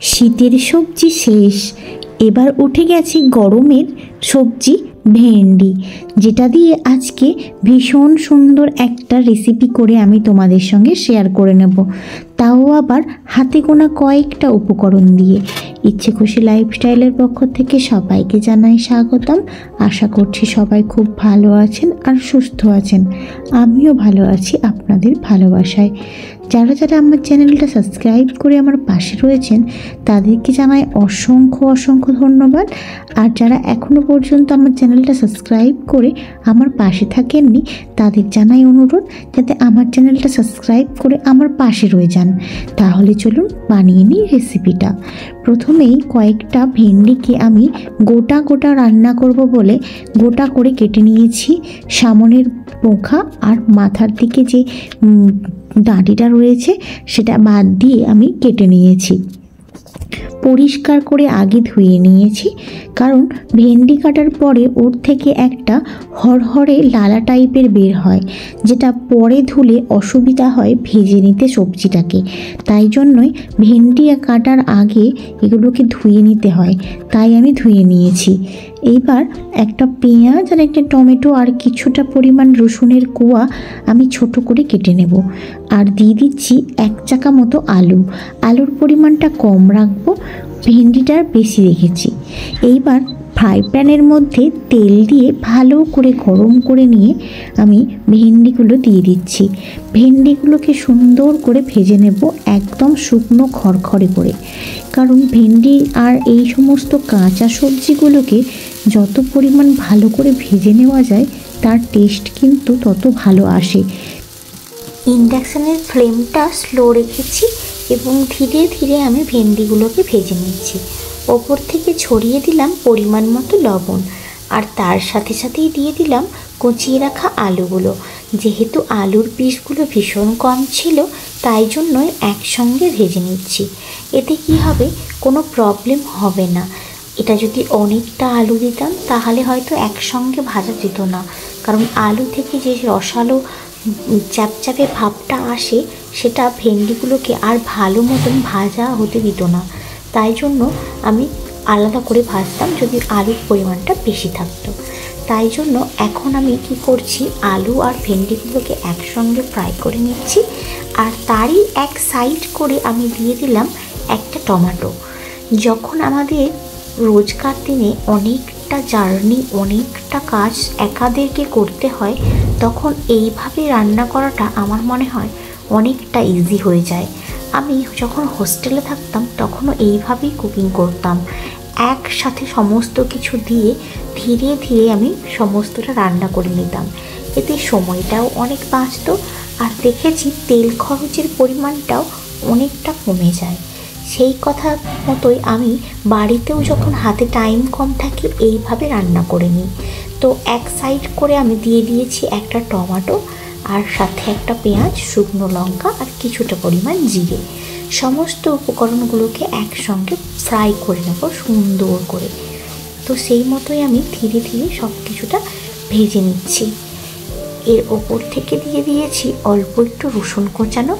শীতের সবজি শেষ, এবার উঠে গেছে গরমের সবজি ভেন্ডি, যেটা দিয়ে আজকে ভীষণ সুন্দর একটা রেসিপি করে আমি তোমাদের সঙ্গে শেয়ার করে নেব, তাও আবার হাতে গোনা কয়েকটা উপকরণ দিয়ে। ইচ্ছে খুশি লাইফস্টাইলের পক্ষ থেকে সবাইকে জানাই স্বাগতম। আশা করছি সবাই খুব ভালো আছেন আর সুস্থ আছেন। আমিও ভালো আছি আপনাদের ভালোবাসায়। যারা যারা আমার চ্যানেলটা সাবস্ক্রাইব করে আমার পাশে রয়েছেন তাদেরকে জানাই অসংখ্য অসংখ্য ধন্যবাদ। আর যারা এখনও পর্যন্ত আমার চ্যানেলটা সাবস্ক্রাইব করে আমার পাশে থাকেননি তাদের জানাই অনুরোধ যাতে আমার চ্যানেলটা সাবস্ক্রাইব করে আমার পাশে রয়ে যান। তাহলে চলুন বানিয়ে নিই রেসিপিটা। প্রথমেই কয়েকটা ভেন্ডিকে আমি গোটা গোটা রান্না করব বলে গোটা করে কেটে নিয়েছি। সামনের পোখা আর মাথার দিকে যে ডাঁটিটা রয়েছে সেটা বাদ দিয়ে আমি কেটে নিয়েছি। পরিষ্কার করে আগে ধুয়ে নিয়েছি, কারণ ভেন্ডি কাটার পরে ওর থেকে একটা হরহরে লালা টাইপের বের হয়, যেটা পরে ধুলে অসুবিধা হয় ভেজে নিতে সবজিটাকে। তাই জন্যই ভেন্ডি কাটার আগে এগুলোকে ধুয়ে নিতে হয়, তাই আমি ধুয়ে নিয়েছি। এইবার একটা পেঁয়াজ আর একটা টমেটো আর কিছুটা পরিমাণ রসুনের কোয়া আমি ছোট করে কেটে নেব। আর দিয়ে দিচ্ছি 1 চাকা মতো আলু। আলুর পরিমাণটা কম রাখবো, ভেন্ডিটার বেশি রেখেছি। এইবার ফ্রাই প্যানের মধ্যে তেল দিয়ে ভালো করে গরম করে নিয়ে আমি ভেন্ডিগুলো দিয়ে দিচ্ছি। ভেন্ডিগুলোকে সুন্দর করে ভেজে নেব, একদম শুকনো খড়খড়ে করে। কারণ ভেন্ডি আর এই সমস্ত কাঁচা সবজিগুলোকে যত পরিমাণ ভালো করে ভেজে নেওয়া যায় তার টেস্ট কিন্তু তত ভালো আসে। ইন্ডাকশানের ফ্লেমটা স্লো রেখেছি এবং ধীরে ধীরে আমি ভেন্ডিগুলোকে ভেজে নিচ্ছি। ওপর থেকে ছড়িয়ে দিলাম পরিমাণ মতো লবণ, আর তার সাথে সাথেই দিয়ে দিলাম কুচিয়ে রাখা আলুগুলো। যেহেতু আলুর পিসগুলো ভীষণ কম ছিল তাই জন্যই একসঙ্গে ভেজে নিচ্ছি। এতে কি হবে, কোনো প্রবলেম হবে না। এটা যদি অনেকটা আলু দিতাম তাহলে হয়তো একসঙ্গে ভাজা যেত না, কারণ আলু থেকে যে রসালো চ্যাপচ্যাপে ভাবটা আসে সেটা ভেন্ডিগুলোকে আর ভালো মতন ভাজা হতে দিত না। তাই জন্য আমি আলাদা করে ভাজতাম যদি আলুর পরিমাণটা বেশি থাকতো। তাই জন্য এখন আমি কি করছি, আলু আর ভেন্ডিগুলোকে একসঙ্গে ফ্রাই করে নিচ্ছি। আর তারই এক সাইড করে আমি দিয়ে দিলাম একটা টমেটো। যখন আমাদের রোজকার দিনে অনেকটা জার্নি, অনেকটা কাজ একাদেরকে করতে হয়, তখন এইভাবে রান্না করাটা আমার মনে হয় অনেকটা ইজি হয়ে যায়। আমি যখন হোস্টেলে থাকতাম তখনও এইভাবেই কুকিং করতাম, একসাথে সমস্ত কিছু দিয়ে ধীরে ধীরে আমি সমস্তটা রান্না করে নিতাম। এতে সময়টাও অনেক বাঁচত, আর দেখেছি তেল খরচের পরিমাণটাও অনেকটা কমে যায়। সেই কথা মতোই আমি বাড়িতেও যখন হাতে টাইম কম থাকে এইভাবে রান্না করে নিই। তো এক সাইড করে আমি দিয়ে দিয়েছি একটা টমেটো, আর সাথে একটা পেঁয়াজ, শুকনো লঙ্কা আর কিছুটা পরিমাণ জিরে। সমস্ত উপকরণগুলোকে একসঙ্গে ফ্রাই করে নেব সুন্দর করে। তো সেই মতোই আমি ধীরে ধীরে সব কিছুটা ভেজে নিচ্ছি। এর ওপর থেকে দিয়ে দিয়েছি অল্প একটু রসুন কোচানো,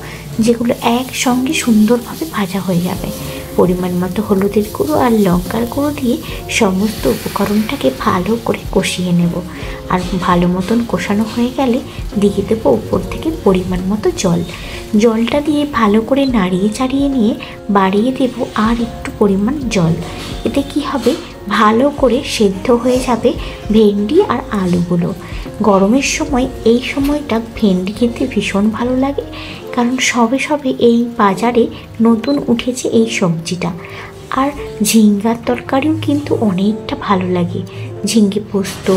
যেগুলো একসঙ্গে সুন্দরভাবে ভাজা হয়ে যাবে। পরিমাণ মতো হলুদের গুঁড়ো আর লঙ্কার গুঁড়ো দিয়ে সমস্ত উপকরণটাকে ভালো করে কষিয়ে নেব। আর ভালো মতন কষানো হয়ে গেলে দিয়ে দেবো ওপর থেকে পরিমাণ মতো জল। জলটা দিয়ে ভালো করে নাড়িয়ে চাড়িয়ে নিয়ে বাড়িয়ে দেব আর একটু পরিমাণ জল। এতে কি হবে, ভালো করে সেদ্ধ হয়ে যাবে ভেন্ডি আর আলুগুলো। গরমের সময় এই সময়টা ভেন্ডি খেতে ভীষণ ভালো লাগে, কারণ সবে সবে এই বাজারে নতুন উঠেছে এই সবজিটা। আর ঝিঙ্গার তরকারিও কিন্তু অনেকটা ভালো লাগে। ঝিঙ্গে পোস্ত,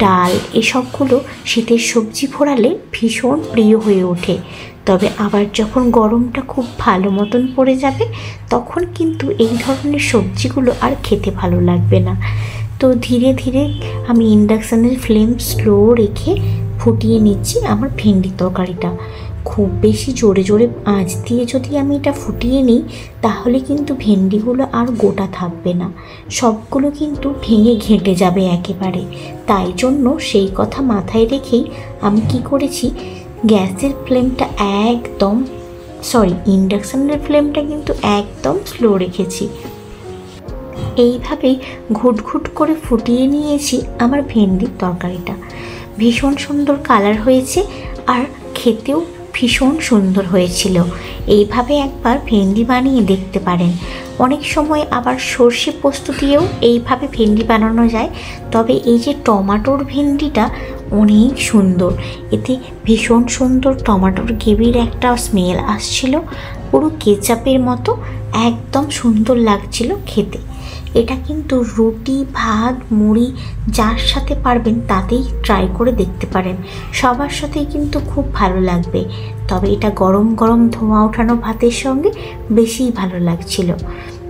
ডাল এসবগুলো শীতের সবজি ফোড়ালে ভীষণ প্রিয় হয়ে ওঠে। তবে আবার যখন গরমটা খুব ভালো মতন পড়ে যাবে তখন কিন্তু এই ধরনের সবজিগুলো আর খেতে ভালো লাগবে না। তো ধীরে ধীরে আমি ইন্ডাকশানের ফ্লেম স্লো রেখে ফুটিয়ে নিচ্ছি আমার ভেন্ডি তরকারিটা। খুব বেশি জোরে জোরে আঁচ দিয়ে যদি আমি এটা ফুটিয়ে নিই তাহলে কিন্তু ভেন্ডিগুলো আর গোটা থাকবে না, সবগুলো কিন্তু ভেঙে ঘেঁটে যাবে একেবারে। তাই জন্য সেই কথা মাথায় রেখেই আমি কি করেছি, গ্যাসের ফ্লেমটা একদম ইন্ডাকশানের ফ্লেমটা কিন্তু একদম স্লো রেখেছি। এইভাবেই ঘুট ঘুট করে ফুটিয়ে নিয়েছি আমার ভেন্ডির তরকারিটা। ভীষণ সুন্দর কালার হয়েছে আর খেতেও ভীষণ সুন্দর হয়েছিল। এইভাবে একবার ভেন্ডি বানিয়ে দেখতে পারেন। অনেক সময় আবার সর্ষে পোস্ত দিয়েও এইভাবে ভেন্ডি বানানো যায়, তবে এই যে টমাটোর ভেন্ডিটা অনেক সুন্দর, এতে ভীষণ সুন্দর টমাটোর গ্রেভির একটা স্মেল আসছিল, পুরো কেচাপের মতো একদম সুন্দর লাগছিল খেতে। এটা কিন্তু রুটি, ভাত, মুড়ি যার সাথে পারবেন তাতেই ট্রাই করে দেখতে পারেন, সবার সাথেই কিন্তু খুব ভালো লাগবে। তবে এটা গরম গরম ধোঁয়া ওঠানো ভাতের সঙ্গে বেশিই ভালো লাগছিল।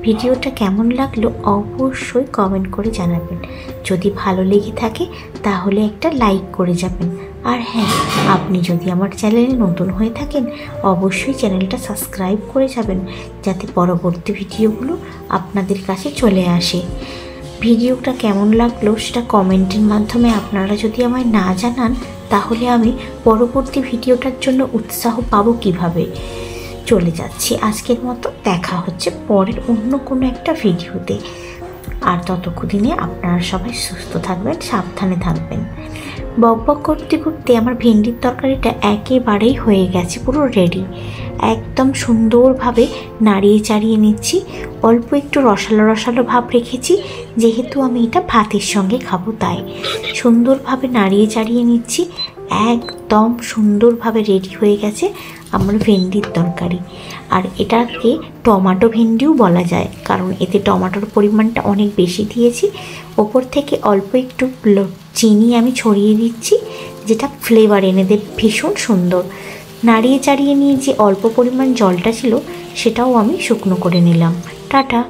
ভিডিওটা কেমন লাগলো অবশ্যই কমেন্ট করে জানাবেন। যদি ভালো লেগে থাকে তাহলে একটা লাইক করে যাবেন। আর হ্যাঁ, আপনি যদি আমার চ্যানেলে নতুন হয়ে থাকেন অবশ্যই চ্যানেলটা সাবস্ক্রাইব করে যাবেন, যাতে পরবর্তী ভিডিওগুলো আপনাদের কাছে চলে আসে। ভিডিওটা কেমন লাগলো সেটা কমেন্টের মাধ্যমে আপনারা যদি আমায় না জানান তাহলে আমি পরবর্তী ভিডিওটার জন্য উৎসাহ পাবো কিভাবে। চলে যাচ্ছি আজকের মতো, দেখা হচ্ছে পরের অন্য কোনো একটা ভিডিওতে। আর ততক্ষণে আপনারা সবাই সুস্থ থাকবেন, সাবধানে থাকবেন। বকবক করতে করতে আমার ভেন্ডির তরকারিটা একেবারেই হয়ে গেছে, পুরো রেডি। একদম সুন্দরভাবে নাড়িয়ে চাড়িয়ে নিচ্ছি। অল্প একটু রসালো রসালো ভাব রেখেছি, যেহেতু আমি এটা ভাতের সঙ্গে খাবো তাই। সুন্দরভাবে নাড়িয়ে চাড়িয়ে নিচ্ছি। একদম সুন্দরভাবে রেডি হয়ে গেছে আমার ভেন্ডির তরকারি। আর এটাকে টমেটো ভেন্ডিও বলা যায়, কারণ এতে টমেটোর পরিমাণটা অনেক বেশি দিয়েছি। ওপর থেকে অল্প একটু চিনি আমি ছড়িয়ে দিচ্ছি, যেটা ফ্লেভার এনে দেবে ভীষণ সুন্দর। নাড়িয়ে চাড়িয়ে নিয়ে যে অল্প পরিমাণ জলটা ছিল সেটাও আমি শুকনো করে নিলাম। টাটা।